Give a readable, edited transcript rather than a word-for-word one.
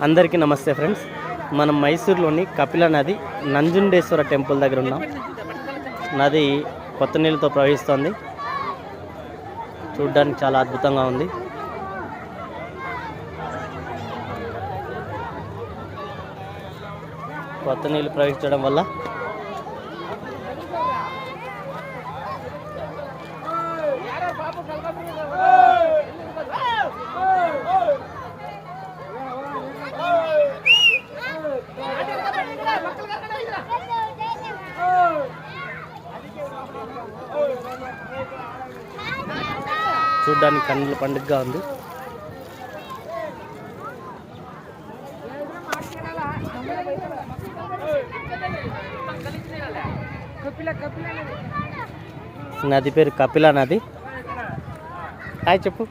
అందరికీ నమస్తే ఫ్రెండ్స్. మనం మైసూర్లోని కపిల నది నంజుండేశ్వర టెంపుల్ దగ్గర ఉన్నాం. నది కొత్త నీళ్ళతో ప్రవహిస్తోంది. చూడ్డానికి చాలా అద్భుతంగా ఉంది. కొత్త నీళ్ళు ప్రవహించడం వల్ల చూడ్డానికి కన్నుల పండుగగా ఉంది. నది పేరు కపిల నది. హాయ్ చెప్పు.